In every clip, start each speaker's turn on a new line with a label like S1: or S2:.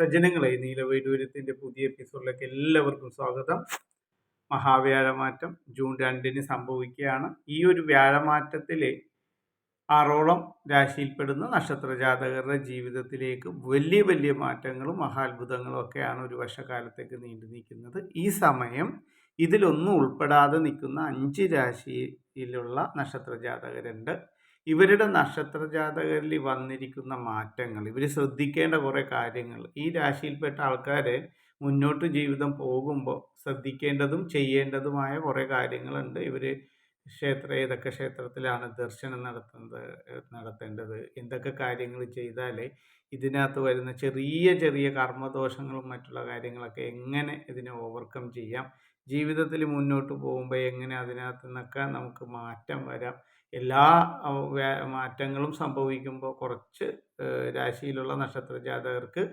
S1: സജ്ജനങ്ങളെ നീലവൈഡൂര്യത്തിൻ്റെ പുതിയ എപ്പിസോഡിലേക്ക് എല്ലാവർക്കും സ്വാഗതം. മഹാവ്യാഴമാറ്റം ജൂൺ 2 സംഭവിക്കുകയാണ്. ഈ ഒരു വ്യാഴമാറ്റത്തിൽ 6 രാശിയിൽപ്പെടുന്ന നക്ഷത്ര ജാതകരുടെ ജീവിതത്തിലേക്ക് വലിയ വലിയ മാറ്റങ്ങളും മഹാത്ഭുതങ്ങളും ഒക്കെയാണ് ഒരു വർഷക്കാലത്തേക്ക് നീണ്ടു നിൽക്കുന്നത്. ഈ സമയം ഇതിലൊന്നും ഉൾപ്പെടാതെ നിൽക്കുന്ന 5 രാശിയിലുള്ള നക്ഷത്ര ജാതകരുണ്ട്. ഇവരുടെ നക്ഷത്ര ജാതകരിൽ വന്നിരിക്കുന്ന മാറ്റങ്ങൾ, ഇവർ ശ്രദ്ധിക്കേണ്ട കുറേ കാര്യങ്ങൾ, ഈ രാശിയിൽപ്പെട്ട ആൾക്കാർ മുന്നോട്ട് ജീവിതം പോകുമ്പോൾ ശ്രദ്ധിക്കേണ്ടതും ചെയ്യേണ്ടതുമായ കുറേ കാര്യങ്ങളുണ്ട്. ഇവർ ഏതൊക്കെ ക്ഷേത്രത്തിലാണ് ദർശനം നടത്തേണ്ടത്, എന്തൊക്കെ കാര്യങ്ങൾ ചെയ്താൽ ഇതിനകത്ത് വരുന്ന ചെറിയ ചെറിയ കർമ്മദോഷങ്ങളും മറ്റുള്ള കാര്യങ്ങളൊക്കെ എങ്ങനെ ഇതിനെ ഓവർകം ചെയ്യാം, ജീവിതത്തിൽ മുന്നോട്ട് പോകുമ്പോൾ എങ്ങനെ അതിനകത്ത് നിന്നൊക്കെ നമുക്ക് മാറ്റം വരാം. എല്ലാ മാറ്റങ്ങളും സംഭവിക്കുമ്പോൾ കുറച്ച് രാശിയിലുള്ള നക്ഷത്ര ജാതകർക്ക്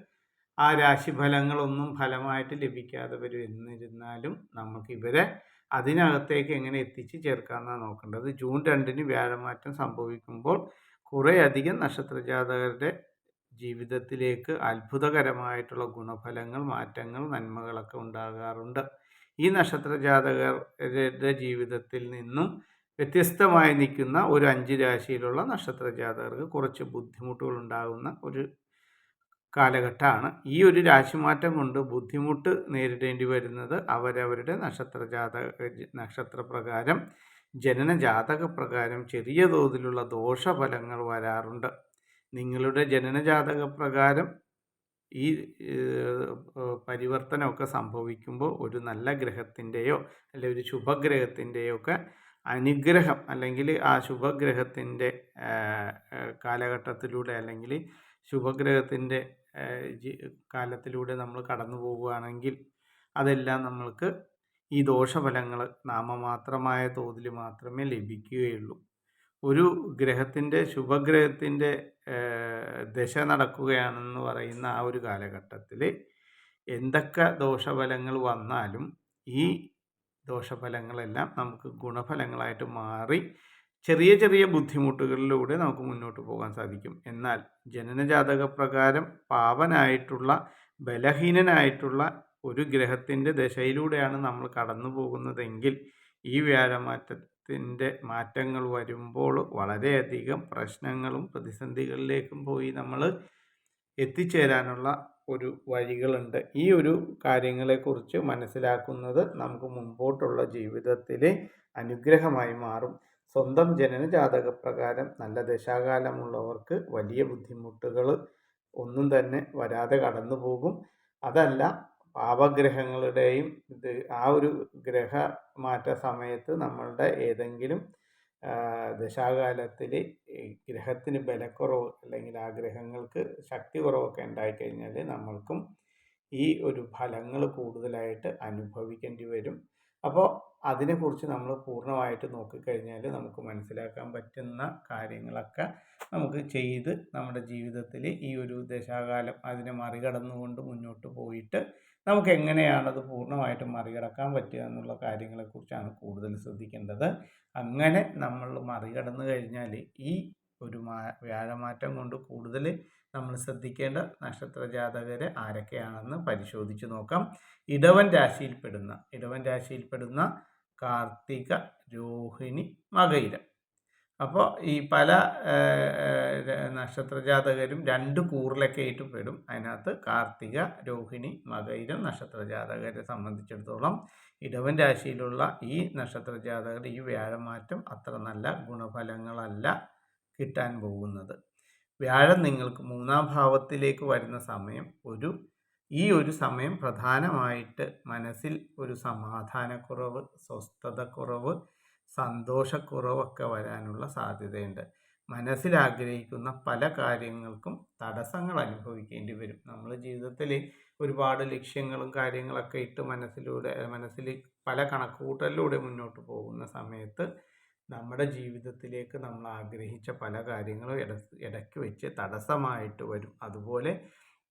S1: ആ രാശിഫലങ്ങളൊന്നും ഫലമായിട്ട് ലഭിക്കാതെ വരും. എന്നിരുന്നാലും നമുക്ക് ഇവരെ അതിനകത്തേക്ക് എങ്ങനെ എത്തിച്ച് ചേർക്കാമെന്നാണ് നോക്കേണ്ടത്. ജൂൺ 2 വ്യാഴമാറ്റം സംഭവിക്കുമ്പോൾ കുറേയധികം നക്ഷത്ര ജാതകരുടെ ജീവിതത്തിലേക്ക് അത്ഭുതകരമായിട്ടുള്ള ഗുണഫലങ്ങൾ, മാറ്റങ്ങൾ, നന്മകളൊക്കെ ഉണ്ടാകാറുണ്ട്. ഈ നക്ഷത്ര ജാതകരുടെ ജീവിതത്തിൽ നിന്നും വ്യത്യസ്തമായി നിൽക്കുന്ന ഒരു 5 രാശിയിലുള്ള നക്ഷത്ര ജാതകർക്ക് കുറച്ച് ബുദ്ധിമുട്ടുകൾ ഉണ്ടാകുന്ന ഒരു കാലഘട്ടമാണ്. ഈ ഒരു രാശിമാറ്റം കൊണ്ട് ബുദ്ധിമുട്ട് നേരിടേണ്ടി വരുന്നത് അവരവരുടെ നക്ഷത്രപ്രകാരം, ജനന ജാതകപ്രകാരം ചെറിയ തോതിലുള്ള ദോഷഫലങ്ങൾ വരാറുണ്ട്. നിങ്ങളുടെ ജനന ജാതകപ്രകാരം ഈ പരിവർത്തനമൊക്കെ സംഭവിക്കുമ്പോൾ ഒരു നല്ല ഗ്രഹത്തിൻ്റെയോ അല്ലെങ്കിൽ ഒരു ശുഭഗ്രഹത്തിൻ്റെയോ ഒക്കെ അനുഗ്രഹം, അല്ലെങ്കിൽ ആ ശുഭഗ്രഹത്തിൻ്റെ കാലഘട്ടത്തിലൂടെ അല്ലെങ്കിൽ ശുഭഗ്രഹത്തിൻ്റെ കാലത്തിലൂടെ നമ്മൾ കടന്നു പോവുകയാണെങ്കിൽ അതെല്ലാം നമ്മൾക്ക് ഈ ദോഷഫലങ്ങൾ നാമമാത്രമായ തോതിൽ മാത്രമേ ലഭിക്കുകയുള്ളൂ. ഒരു ഗ്രഹത്തിൻ്റെ, ശുഭഗ്രഹത്തിൻ്റെ ദശ നടക്കുകയാണെന്ന് പറയുന്ന ആ ഒരു കാലഘട്ടത്തിൽ എന്തൊക്കെ ദോഷഫലങ്ങൾ വന്നാലും ഈ ദോഷഫലങ്ങളെല്ലാം നമുക്ക് ഗുണഫലങ്ങളായിട്ട് മാറി ചെറിയ ചെറിയ ബുദ്ധിമുട്ടുകളിലൂടെ നമുക്ക് മുന്നോട്ട് പോകാൻ സാധിക്കും. എന്നാൽ ജനനജാതക പ്രകാരം പാവനായിട്ടുള്ള, ബലഹീനനായിട്ടുള്ള ഒരു ഗ്രഹത്തിൻ്റെ ദശയിലൂടെയാണ് നമ്മൾ കടന്നു പോകുന്നതെങ്കിൽ ഈ വ്യാഴമാറ്റത്തിൻ്റെ മാറ്റങ്ങൾ വരുമ്പോൾ വളരെയധികം പ്രശ്നങ്ങളും പ്രതിസന്ധികളിലേക്കും പോയി നമ്മൾ എത്തിച്ചേരാനുള്ള ഒരു വഴികളുണ്ട്. ഈ ഒരു കാര്യങ്ങളെക്കുറിച്ച് മനസ്സിലാക്കുന്നത് നമുക്ക് മുമ്പോട്ടുള്ള ജീവിതത്തിൽ അനുഗ്രഹമായി മാറും. സ്വന്തം ജനനജാതക പ്രകാരം നല്ല ദശാകാലമുള്ളവർക്ക് വലിയ ബുദ്ധിമുട്ടുകൾ ഒന്നും തന്നെ വരാതെ കടന്നു പോകും. അതല്ല, പാപഗ്രഹങ്ങളുടെയും ആ ഒരു ഗ്രഹമാറ്റ സമയത്ത് നമ്മളുടെ ഏതെങ്കിലും ദശാകാലത്തിൽ ഗ്രഹത്തിന് ബലക്കുറവ് അല്ലെങ്കിൽ ആ ഗ്രഹങ്ങൾക്ക് ശക്തി കുറവൊക്കെ ഉണ്ടായിക്കഴിഞ്ഞാൽ നമ്മൾക്കും ഈ ഒരു ഫലങ്ങൾ കൂടുതലായിട്ട് അനുഭവിക്കേണ്ടി വരും. അപ്പോൾ അതിനെക്കുറിച്ച് നമ്മൾ പൂർണ്ണമായിട്ട് നോക്കിക്കഴിഞ്ഞാൽ നമുക്ക് മനസ്സിലാക്കാൻ പറ്റുന്ന കാര്യങ്ങളൊക്കെ നമുക്ക് ചെയ്ത് നമ്മുടെ ജീവിതത്തിൽ ഈ ഒരു ദശാകാലം അതിനെ മറികടന്നുകൊണ്ട് മുന്നോട്ട് പോയിട്ട് നമുക്ക് എങ്ങനെയാണത് പൂർണ്ണമായിട്ടും മറികടക്കാൻ പറ്റുക എന്നുള്ള കാര്യങ്ങളെക്കുറിച്ചാണ് കൂടുതൽ ശ്രദ്ധിക്കേണ്ടത്. അങ്ങനെ നമ്മൾ മറികടന്നു കഴിഞ്ഞാൽ ഈ ഒരു വ്യാഴമാറ്റം കൊണ്ട് കൂടുതൽ നമ്മൾ ശ്രദ്ധിക്കേണ്ട നക്ഷത്ര ജാതകർ ആരൊക്കെയാണെന്ന് പരിശോധിച്ച് നോക്കാം. ഇടവൻ രാശിയിൽപ്പെടുന്ന കാർത്തിക, രോഹിണി, മകയിരം. അപ്പോൾ ഈ പല നക്ഷത്ര ജാതകരും 2 കൂറിലൊക്കെ ആയിട്ട് പെടും. അതിനകത്ത് കാർത്തിക, രോഹിണി, മകയിരം നക്ഷത്ര ജാതകരെ സംബന്ധിച്ചിടത്തോളം ഇടവൻ രാശിയിലുള്ള ഈ നക്ഷത്ര ജാതകർ ഈ വ്യാഴമാറ്റം അത്ര നല്ല ഗുണഫലങ്ങളല്ല കിട്ടാൻ പോകുന്നത്. വ്യാഴം നിങ്ങൾക്ക് 3-ാം ഭാവത്തിലേക്ക് വരുന്ന സമയം ഈ ഒരു സമയം പ്രധാനമായിട്ട് മനസ്സിൽ ഒരു സമാധാനക്കുറവ്, സ്വസ്ഥതക്കുറവ്, സന്തോഷക്കുറവൊക്കെ വരാനുള്ള സാധ്യതയുണ്ട്. മനസ്സിലാഗ്രഹിക്കുന്ന പല കാര്യങ്ങൾക്കും തടസ്സങ്ങൾ അനുഭവിക്കേണ്ടി വരും. നമ്മൾ ജീവിതത്തിൽ ഒരുപാട് ലക്ഷ്യങ്ങളും കാര്യങ്ങളൊക്കെ ഇട്ട് മനസ്സിൽ പല കണക്കുകൂട്ടലിലൂടെ മുന്നോട്ട് പോകുന്ന സമയത്ത് നമ്മുടെ ജീവിതത്തിലേക്ക് നമ്മൾ ആഗ്രഹിച്ച പല കാര്യങ്ങളും ഇടയ്ക്ക് വെച്ച് തടസ്സമായിട്ട് വരും. അതുപോലെ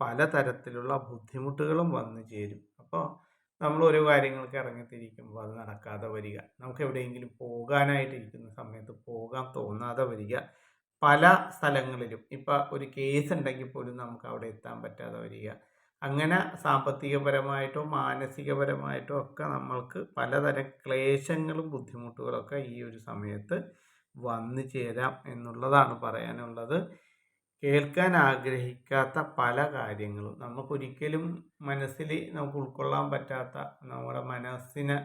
S1: പലതരത്തിലുള്ള ബുദ്ധിമുട്ടുകളും വന്നു ചേരും. അപ്പോൾ നമ്മൾ ഓരോ കാര്യങ്ങൾക്ക് ഇറങ്ങിത്തിരിക്കുമ്പോൾ അത് നടക്കാതെ വരിക, നമുക്ക് എവിടെയെങ്കിലും പോകാനായിട്ടിരിക്കുന്ന സമയത്ത് പോകാൻ തോന്നാതെ വരിക, പല സ്ഥലങ്ങളിലും ഇപ്പം ഒരു കേസ് ഉണ്ടെങ്കിൽ പോലും നമുക്ക് അവിടെ എത്താൻ പറ്റാതെ വരിക, അങ്ങനെ സാമ്പത്തികപരമായിട്ടോ മാനസികപരമായിട്ടോ ഒക്കെ നമ്മൾക്ക് പലതരം ക്ലേശങ്ങളും ബുദ്ധിമുട്ടുകളൊക്കെ ഈ ഒരു സമയത്ത് വന്നു ചേരാം എന്നുള്ളതാണ് പറയാനുള്ളത്. കേൾക്കാൻ ആഗ്രഹിക്കാത്ത പല കാര്യങ്ങളും നമുക്കൊരിക്കലും മനസ്സിൽ നമുക്ക് ഉൾക്കൊള്ളാൻ പറ്റാത്ത, നമ്മുടെ മനസ്സിനെ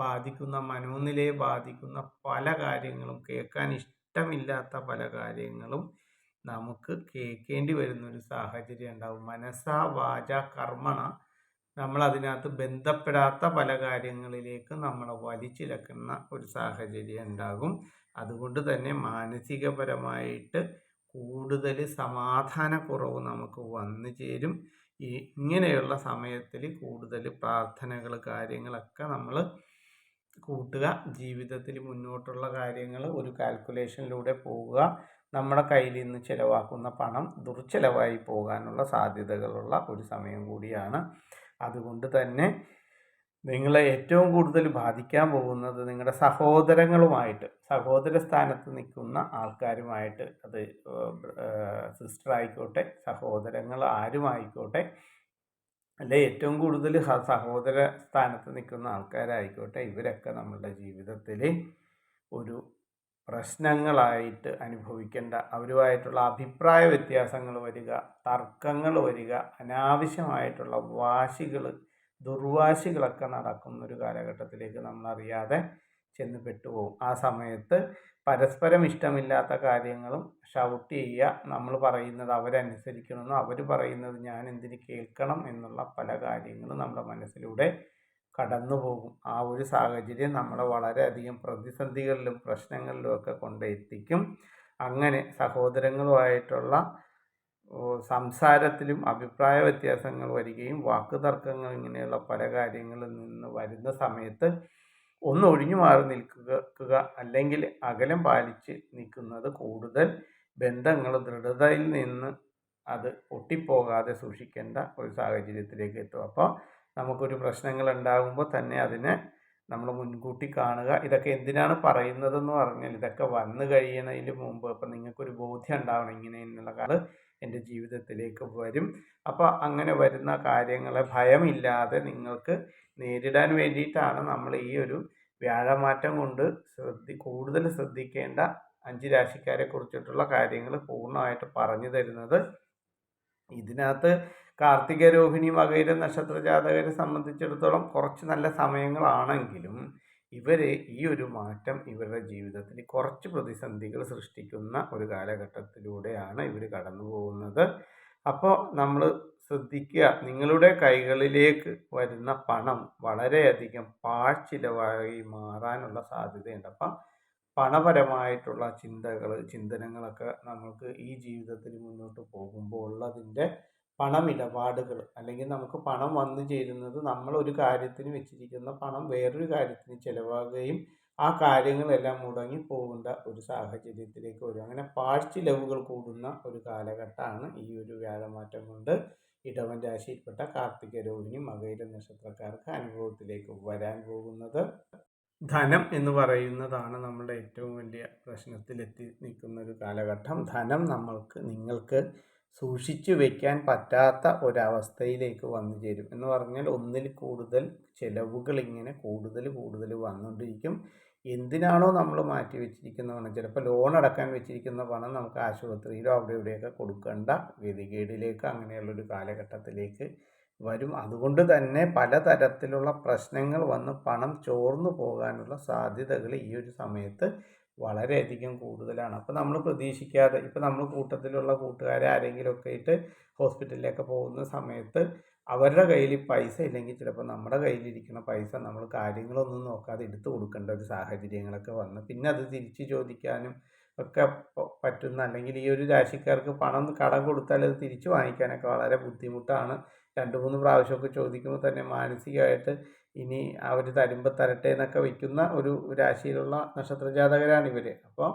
S1: ബാധിക്കുന്ന, മനോനിലയെ ബാധിക്കുന്ന പല കാര്യങ്ങളും, കേൾക്കാൻ ഇഷ്ടമില്ലാത്ത പല കാര്യങ്ങളും നമുക്ക് കേൾക്കേണ്ടി വരുന്നൊരു സാഹചര്യം ഉണ്ടാവും. മനസ്സാ വാച കർമ്മണ നമ്മൾ അതിനകത്ത് ബന്ധപ്പെടാത്ത പല കാര്യങ്ങളിലേക്ക് നമ്മളെ വലിച്ചിഴക്കുന്ന ഒരു സാഹചര്യം ഉണ്ടാകും. അതുകൊണ്ട് തന്നെ മാനസികപരമായിട്ട് കൂടുതൽ സമാധാനക്കുറവ് നമുക്ക് വന്നു ചേരും. ഇങ്ങനെയുള്ള സമയത്തിൽ കൂടുതൽ പ്രാർത്ഥനകൾ കാര്യങ്ങളൊക്കെ നമ്മൾ കൂട്ടുക. ജീവിതത്തിൽ മുന്നോട്ടുള്ള കാര്യങ്ങൾ ഒരു കാൽക്കുലേഷനിലൂടെ പോവുക. നമ്മുടെ കയ്യിൽ നിന്ന് ചിലവാക്കുന്ന പണം ദുർച്ചിലവായി പോകാനുള്ള സാധ്യതകളുള്ള ഒരു സമയം കൂടിയാണ്. അതുകൊണ്ട് തന്നെ നിങ്ങളെ ഏറ്റവും കൂടുതൽ ബാധിക്കാൻ പോകുന്നത് നിങ്ങളുടെ സഹോദരങ്ങളുമായിട്ട്, സഹോദര സ്ഥാനത്ത് നിൽക്കുന്ന ആൾക്കാരുമായിട്ട്, അത് സിസ്റ്റർ ആയിക്കോട്ടെ, സഹോദരങ്ങൾ ആരുമായിക്കോട്ടെ, അല്ലെ ഏറ്റവും കൂടുതൽ സഹോദര സ്ഥാനത്ത് നിൽക്കുന്ന ആൾക്കാരായിക്കോട്ടെ, ഇവരൊക്കെ നമ്മളുടെ ജീവിതത്തിൽ ഒരു പ്രശ്നങ്ങളായിട്ട് അനുഭവിക്കേണ്ട, അവരുമായിട്ടുള്ള അഭിപ്രായ വ്യത്യാസങ്ങൾ വരിക, തർക്കങ്ങൾ വരിക, അനാവശ്യമായിട്ടുള്ള വാശികൾ, ദുർവാശികളൊക്കെ നടക്കുന്ന ഒരു കാലഘട്ടത്തിലേക്ക് നമ്മളറിയാതെ ചെന്ന് പെട്ടുപോകും. ആ സമയത്ത് പരസ്പരം ഇഷ്ടമില്ലാത്ത കാര്യങ്ങളും ഷൗട്ട് ചെയ്യുക, നമ്മൾ പറയുന്നത് അവരനുസരിക്കണമെന്നോ അവർ പറയുന്നത് ഞാൻ എന്തിന് കേൾക്കണം എന്നുള്ള പല കാര്യങ്ങളും നമ്മുടെ മനസ്സിലൂടെ കടന്നു പോകും. ആ ഒരു സാഹചര്യം നമ്മളെ വളരെയധികം പ്രതിസന്ധികളിലും പ്രശ്നങ്ങളിലും ഒക്കെ കൊണ്ടെത്തിക്കും. അങ്ങനെ സഹോദരങ്ങളുമായിട്ടുള്ള സംസാരത്തിലും അഭിപ്രായ വ്യത്യാസങ്ങൾ വരികയും വാക്കുതർക്കങ്ങൾ ഇങ്ങനെയുള്ള പല കാര്യങ്ങളിൽ നിന്ന് വരുന്ന സമയത്ത് ഒന്ന് ഒഴിഞ്ഞു മാറി നിൽക്കുക, അല്ലെങ്കിൽ അകലം പാലിച്ച് നിൽക്കുന്നത് കൂടുതൽ ബന്ധങ്ങൾ ദൃഢതയിൽ നിന്ന് അത് പൊട്ടിപ്പോകാതെ സൂക്ഷിക്കേണ്ട ഒരു സാഹചര്യത്തിലേക്ക് എത്തും. അപ്പോൾ നമുക്കൊരു പ്രശ്നങ്ങൾ ഉണ്ടാകുമ്പോൾ തന്നെ അതിനെ നമ്മൾ മുൻകൂട്ടി കാണുക. ഇതൊക്കെ എന്തിനാണ് പറയുന്നതെന്ന് പറഞ്ഞാൽ ഇതൊക്കെ വന്നു കഴിയുന്നതിന് മുമ്പ് ഇപ്പം നിങ്ങൾക്കൊരു ബോധ്യം ഉണ്ടാവണം, ഇങ്ങനെയുള്ള കാര്യം എൻ്റെ ജീവിതത്തിലേക്ക് വരും. അപ്പോൾ അങ്ങനെ വരുന്ന കാര്യങ്ങളെ ഭയമില്ലാതെ നിങ്ങൾക്ക് നേരിടാൻ വേണ്ടിയിട്ടാണ് നമ്മൾ ഈ ഒരു വ്യാഴമാറ്റം കൊണ്ട് കൂടുതൽ ശ്രദ്ധിക്കേണ്ട 5 രാശിക്കാരെ കുറിച്ചിട്ടുള്ള കാര്യങ്ങൾ പൂർണ്ണമായിട്ട് പറഞ്ഞു തരുന്നത്. ഇതിനകത്ത് കാർത്തിക, രോഹിണി, മകയിര നക്ഷത്ര ജാതകരെ സംബന്ധിച്ചിടത്തോളം കുറച്ച് നല്ല സമയങ്ങളാണെങ്കിലും ഇവർ ഈ ഒരു മാറ്റം ഇവരുടെ ജീവിതത്തിൽ കുറച്ച് പ്രതിസന്ധികൾ സൃഷ്ടിക്കുന്ന ഒരു കാലഘട്ടത്തിലൂടെയാണ് ഇവർ കടന്നു പോകുന്നത്. അപ്പോൾ നമ്മൾ ശ്രദ്ധിക്കുക, നിങ്ങളുടെ കൈകളിലേക്ക് വരുന്ന പണം വളരെയധികം പാഴ്ചിലവായി മാറാനുള്ള സാധ്യതയുണ്ട്. അപ്പം പണപരമായിട്ടുള്ള ചിന്തനങ്ങളൊക്കെ നമുക്ക് ഈ ജീവിതത്തിൽ മുന്നോട്ട് പോകുമ്പോൾ ഉള്ളതിൻ്റെ പണമിടപാടുകൾ, അല്ലെങ്കിൽ നമുക്ക് പണം വന്നു ചേരുന്നത് നമ്മൾ ഒരു കാര്യത്തിന് വെച്ചിരിക്കുന്ന പണം വേറൊരു കാര്യത്തിന് ചിലവാകുകയും ആ കാര്യങ്ങളെല്ലാം മുടങ്ങി പോകേണ്ട ഒരു സാഹചര്യത്തിലേക്ക് വരും. അങ്ങനെ പാഴ്ചിലവുകൾ കൂടുന്ന ഒരു കാലഘട്ടമാണ് ഈ ഒരു വ്യാഴമാറ്റം കൊണ്ട് ഇടവൻ രാശിയിൽപ്പെട്ട കാർത്തിക, രോഹിണി, മകയിര നക്ഷത്രക്കാർക്ക് അനുഭവത്തിലേക്ക് വരാൻ പോകുന്നത്. ധനം എന്ന് പറയുന്നതാണ് നമ്മുടെ ഏറ്റവും വലിയ പ്രശ്നത്തിലെത്തി നിൽക്കുന്ന ഒരു കാലഘട്ടം. ധനം നിങ്ങൾക്ക് സൂക്ഷിച്ചു വയ്ക്കാൻ പറ്റാത്ത ഒരവസ്ഥയിലേക്ക് വന്നു ചേരും. എന്ന് പറഞ്ഞാൽ ഒന്നിൽ കൂടുതൽ ചിലവുകൾ ഇങ്ങനെ കൂടുതൽ വന്നുകൊണ്ടിരിക്കും. എന്തിനാണോ നമ്മൾ മാറ്റി വെച്ചിരിക്കുന്ന പണം, ചിലപ്പോൾ ലോൺ അടക്കാൻ വെച്ചിരിക്കുന്ന പണം നമുക്ക് ആശുപത്രിയിലോ അവിടെ ഇവിടെയൊക്കെ കൊടുക്കേണ്ട ഗതികേടിലേക്ക്, അങ്ങനെയുള്ളൊരു കാലഘട്ടത്തിലേക്ക് വരും. അതുകൊണ്ട് തന്നെ പലതരത്തിലുള്ള പ്രശ്നങ്ങൾ വന്ന് പണം ചോർന്നു പോകാനുള്ള സാധ്യതകൾ ഈ ഒരു സമയത്ത് വളരെയധികം കൂടുതലാണ്. അപ്പോൾ നമ്മൾ പ്രതീക്ഷിക്കാതെ, ഇപ്പോൾ നമ്മൾ കൂട്ടത്തിലുള്ള കൂട്ടുകാരെ ആരെങ്കിലുമൊക്കെ ആയിട്ട് ഹോസ്പിറ്റലിലേക്ക് പോകുന്ന സമയത്ത് അവരുടെ കയ്യിൽ പൈസ ഇല്ലെങ്കിൽ ചിലപ്പോൾ നമ്മുടെ കയ്യിലിരിക്കുന്ന പൈസ നമ്മൾ കാര്യങ്ങളൊന്നും നോക്കാതെ എടുത്തു കൊടുക്കേണ്ട ഒരു സാഹചര്യങ്ങളൊക്കെ വന്ന് പിന്നെ അത് തിരിച്ചു ചോദിക്കാനും ഒക്കെ പറ്റുന്ന, അല്ലെങ്കിൽ ഈ ഒരു രാശിക്കാർക്ക് പണം കടം കൊടുത്താൽ അത് തിരിച്ചു വാങ്ങിക്കാനൊക്കെ വളരെ ബുദ്ധിമുട്ടാണ്. 2-3 പ്രാവശ്യമൊക്കെ ചോദിക്കുമ്പോൾ തന്നെ മാനസികമായിട്ട് ഇനി അവർ തരുമ്പോൾ തരട്ടെ എന്നൊക്കെ വയ്ക്കുന്ന ഒരു രാശിയിലുള്ള നക്ഷത്രജാതകരാണ് ഇവർ. അപ്പോൾ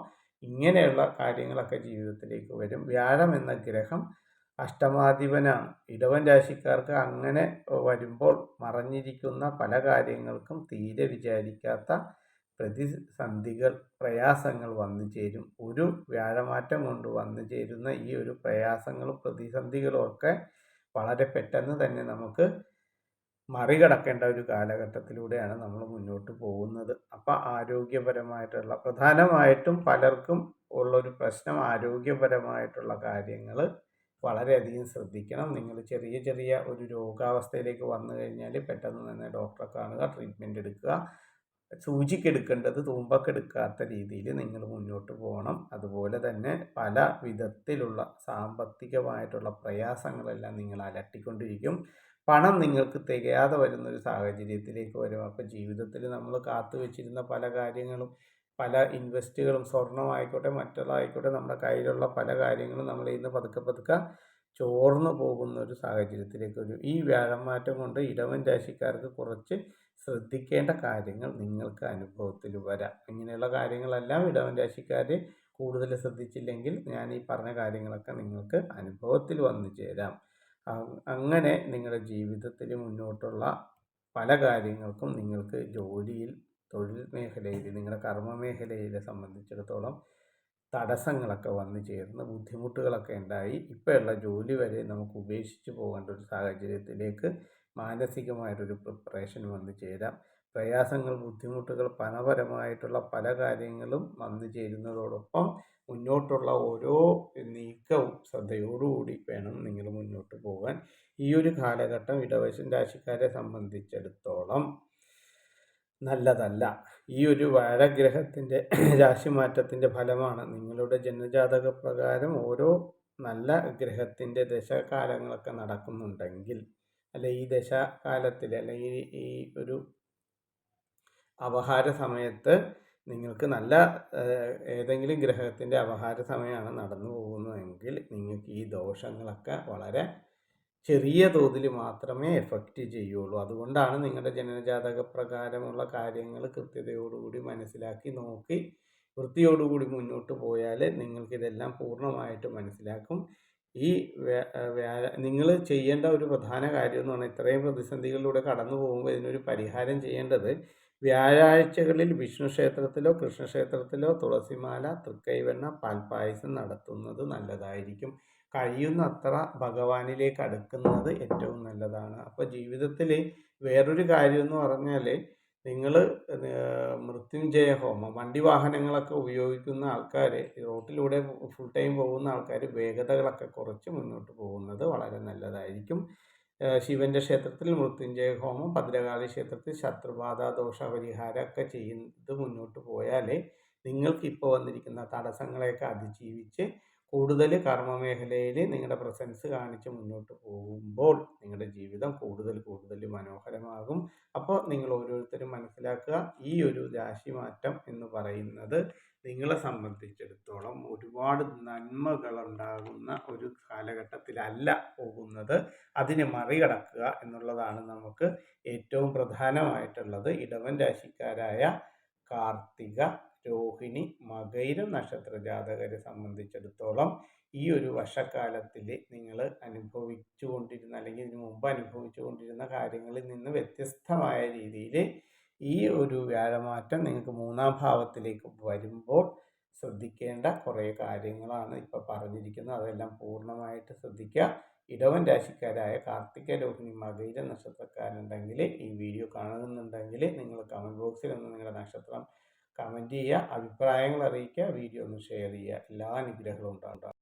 S1: ഇങ്ങനെയുള്ള കാര്യങ്ങളൊക്കെ ജീവിതത്തിലേക്ക് വരും. വ്യാഴം എന്ന ഗ്രഹം അഷ്ടമാധിപനാണ്. ഇടവൻ രാശിക്കാർക്ക് അങ്ങനെ വരുമ്പോൾ മറഞ്ഞിരിക്കുന്ന പല കാര്യങ്ങൾക്കും തീരെ വിചാരിക്കാത്ത പ്രതിസന്ധികൾ, പ്രയാസങ്ങൾ വന്നു ചേരും. ഒരു വ്യാഴമാറ്റം കൊണ്ട് വന്നു ചേരുന്ന ഈ ഒരു പ്രയാസങ്ങളും പ്രതിസന്ധികളും ഒക്കെ വളരെ പെട്ടെന്ന് തന്നെ നമുക്ക് മറികടക്കേണ്ട ഒരു കാലഘട്ടത്തിലൂടെയാണ് നമ്മൾ മുന്നോട്ട് പോകുന്നത്. അപ്പം ആരോഗ്യപരമായിട്ടുള്ള പ്രധാനമായിട്ടും പലർക്കും ഉള്ളൊരു പ്രശ്നം ആരോഗ്യപരമായിട്ടുള്ള കാര്യങ്ങൾ വളരെയധികം ശ്രദ്ധിക്കണം. നിങ്ങൾ ചെറിയ ചെറിയ ഒരു രോഗാവസ്ഥയിലേക്ക് വന്നു കഴിഞ്ഞാൽ പെട്ടെന്ന് തന്നെ ഡോക്ടറെ കാണുക, ട്രീറ്റ്മെൻറ്റ് എടുക്കുക. സൂചിക്കെടുക്കേണ്ടത് തൂമ്പക്കെടുക്കാത്ത രീതിയിൽ നിങ്ങൾ മുന്നോട്ട് പോകണം. അതുപോലെ തന്നെ പല വിധത്തിലുള്ള സാമ്പത്തികമായിട്ടുള്ള പ്രയാസങ്ങളെല്ലാം നിങ്ങൾ അലട്ടിക്കൊണ്ടിരിക്കും. പണം നിങ്ങൾക്ക് തികയാതെ വരുന്നൊരു സാഹചര്യത്തിലേക്ക് വരും. അപ്പോൾ ജീവിതത്തിൽ നമ്മൾ കാത്തു വെച്ചിരുന്ന പല കാര്യങ്ങളും, പല ഇൻവെസ്റ്റുകളും, സ്വർണ്ണമായിക്കോട്ടെ മറ്റുള്ളതായിക്കോട്ടെ, നമ്മുടെ കയ്യിലുള്ള പല കാര്യങ്ങളും നമ്മളിൽ നിന്ന് പതുക്കെ പതുക്കെ ചോർന്നു പോകുന്ന ഒരു സാഹചര്യത്തിലേക്ക് വരും. ഈ വ്യാഴമാറ്റം കൊണ്ട് ഇടവൻ രാശിക്കാർക്ക് കുറച്ച് ശ്രദ്ധിക്കേണ്ട കാര്യങ്ങൾ നിങ്ങൾക്ക് അനുഭവത്തിൽ വരാം. ഇങ്ങനെയുള്ള കാര്യങ്ങളെല്ലാം ഇടവൻ രാശിക്കാർ കൂടുതൽ ശ്രദ്ധിച്ചില്ലെങ്കിൽ ഞാൻ ഈ പറഞ്ഞ കാര്യങ്ങളൊക്കെ നിങ്ങൾക്ക് അനുഭവത്തിൽ വന്നു ചേരാം. അങ്ങനെ നിങ്ങളുടെ ജീവിതത്തിൽ മുന്നോട്ടുള്ള പല കാര്യങ്ങൾക്കും നിങ്ങൾക്ക് ജോലിയിൽ, തൊഴിൽ മേഖലയിൽ, നിങ്ങളുടെ കർമ്മ മേഖലയെ സംബന്ധിച്ചിടത്തോളം തടസ്സങ്ങളൊക്കെ വന്നു ചേർന്ന് ബുദ്ധിമുട്ടുകളൊക്കെ ഉണ്ടായി ഇപ്പോഴുള്ള ജോലി വരെ നമുക്ക് ഉപേക്ഷിച്ച് പോകേണ്ട ഒരു സാഹചര്യത്തിലേക്ക് മാനസികമായിട്ടൊരു പ്രിപ്പറേഷൻ വന്നു ചേരാം. പ്രയാസങ്ങൾ, ബുദ്ധിമുട്ടുകൾ, പണപരമായിട്ടുള്ള പല കാര്യങ്ങളും വന്നു ചേരുന്നതോടൊപ്പം മുന്നോട്ടുള്ള ഓരോ നീക്കവും ശ്രദ്ധയോടുകൂടി വേണം നിങ്ങൾ മുന്നോട്ട് പോകാൻ. ഈ ഒരു കാലഘട്ടം ഇടവശൻ രാശിക്കാരെ സംബന്ധിച്ചിടത്തോളം നല്ലതല്ല. ഈ ഒരു വാഴഗ്രഹത്തിൻ്റെ രാശിമാറ്റത്തിൻ്റെ ഫലമാണ്. നിങ്ങളുടെ ജന്മജാതക പ്രകാരം ഓരോ നല്ല ഗ്രഹത്തിൻ്റെ ദശകാലങ്ങളൊക്കെ നടക്കുന്നുണ്ടെങ്കിൽ, അല്ലെ ഈ ദശകാലത്തിൽ അല്ലെങ്കിൽ ഈ ഒരു അപഹാര സമയത്ത് നിങ്ങൾക്ക് നല്ല ഏതെങ്കിലും ഗ്രഹത്തിൻ്റെ അപഹാര സമയമാണ് നടന്നു പോകുന്നതെങ്കിൽ നിങ്ങൾക്ക് ഈ ദോഷങ്ങളൊക്കെ വളരെ ചെറിയ തോതിൽ മാത്രമേ എഫക്റ്റ് ചെയ്യുള്ളൂ. അതുകൊണ്ടാണ് നിങ്ങളുടെ ജനനജാതക പ്രകാരമുള്ള കാര്യങ്ങൾ കൃത്യതയോടുകൂടി മനസ്സിലാക്കി നോക്കി വൃത്തിയോടുകൂടി മുന്നോട്ട് പോയാൽ നിങ്ങൾക്കിതെല്ലാം പൂർണ്ണമായിട്ട് മനസ്സിലാക്കും. ഈ നിങ്ങൾ ചെയ്യേണ്ട ഒരു പ്രധാന കാര്യം എന്ന് പറഞ്ഞാൽ, ഇത്രയും പ്രതിസന്ധികളിലൂടെ കടന്നു പോകുമ്പോൾ ഇതിനൊരു പരിഹാരം ചെയ്യേണ്ടത്, വ്യാഴാഴ്ചകളിൽ വിഷ്ണു ക്ഷേത്രത്തിലോ കൃഷ്ണക്ഷേത്രത്തിലോ തുളസിമാല, തൃക്കൈവെണ്ണ, പാൽപ്പായസം നടത്തുന്നത് നല്ലതായിരിക്കും. കഴിയുന്നത്ര ഭഗവാനിലേക്ക് അടുക്കുന്നത് ഏറ്റവും നല്ലതാണ്. അപ്പോൾ ജീവിതത്തിൽ വേറൊരു കാര്യം എന്ന് പറഞ്ഞാൽ, നിങ്ങൾ മൃത്യുഞ്ജയ ഹോമം, വണ്ടി വാഹനങ്ങളൊക്കെ ഉപയോഗിക്കുന്ന ആൾക്കാർ, റോട്ടിലൂടെ ഫുൾ ടൈം പോകുന്ന ആൾക്കാർ വേഗതകളൊക്കെ കുറച്ച് മുന്നോട്ട് പോകുന്നത് വളരെ നല്ലതായിരിക്കും. ശിവൻ്റെ ക്ഷേത്രത്തിൽ മൃത്യുഞ്ജയ ഹോമം, ഭദ്രകാളി ക്ഷേത്രത്തിൽ ശത്രുബാധ ദോഷ പരിഹാരമൊക്കെ ചെയ്ത് മുന്നോട്ട് പോയാൽ നിങ്ങൾക്കിപ്പോൾ വന്നിരിക്കുന്ന തടസ്സങ്ങളെയൊക്കെ അതിജീവിച്ച് കൂടുതൽ കർമ്മമേഖലയിൽ നിങ്ങളുടെ പ്രസൻസ് കാണിച്ച് മുന്നോട്ട് പോകുമ്പോൾ നിങ്ങളുടെ ജീവിതം കൂടുതൽ കൂടുതൽ മനോഹരമാകും. അപ്പോൾ നിങ്ങൾ ഓരോരുത്തരും മനസ്സിലാക്കുക, ഈ ഒരു രാശിമാറ്റം എന്ന് പറയുന്നത് നിങ്ങളെ സംബന്ധിച്ചിടത്തോളം ഒരുപാട് നന്മകളുണ്ടാകുന്ന ഒരു കാലഘട്ടത്തിലല്ല പോകുന്നത്. അതിനെ മറികടക്കുക എന്നുള്ളതാണ് നമുക്ക് ഏറ്റവും പ്രധാനമായിട്ടുള്ളത്. ഇടവൻ രാശിക്കാരായ കാർത്തിക, രോഹിണി, മകയിരം നക്ഷത്ര ജാതകരെ സംബന്ധിച്ചിടത്തോളം ഈ ഒരു വർഷക്കാലത്തിൽ നിങ്ങൾ അനുഭവിച്ചു കൊണ്ടിരുന്ന, അല്ലെങ്കിൽ ഇതിനു മുമ്പ് അനുഭവിച്ചു കൊണ്ടിരുന്ന കാര്യങ്ങളിൽ നിന്ന് വ്യത്യസ്തമായ രീതിയിൽ ഈ ഒരു വ്യാഴമാറ്റം നിങ്ങൾക്ക് 3-ാം ഭാവത്തിലേക്ക് വരുമ്പോൾ ശ്രദ്ധിക്കേണ്ട കുറേ കാര്യങ്ങളാണ് ഇപ്പോൾ പറഞ്ഞിരിക്കുന്നത്. അതെല്ലാം പൂർണ്ണമായിട്ട് ശ്രദ്ധിക്കുക. ഇടവൻ രാശിക്കാരായ കാർത്തിക, രോഹിണി, മകയിര നക്ഷത്രക്കാരുണ്ടെങ്കിൽ, ഈ വീഡിയോ കാണുന്നുണ്ടെങ്കിൽ നിങ്ങൾ കമൻറ്റ് ബോക്സിൽ ഒന്ന് നിങ്ങളുടെ നക്ഷത്രം കമൻറ്റ് ചെയ്യുക, അഭിപ്രായങ്ങൾ അറിയിക്കുക, വീഡിയോ ഒന്ന് ഷെയർ ചെയ്യുക. എല്ലാ അനുഗ്രഹങ്ങളും ഉണ്ടാകും.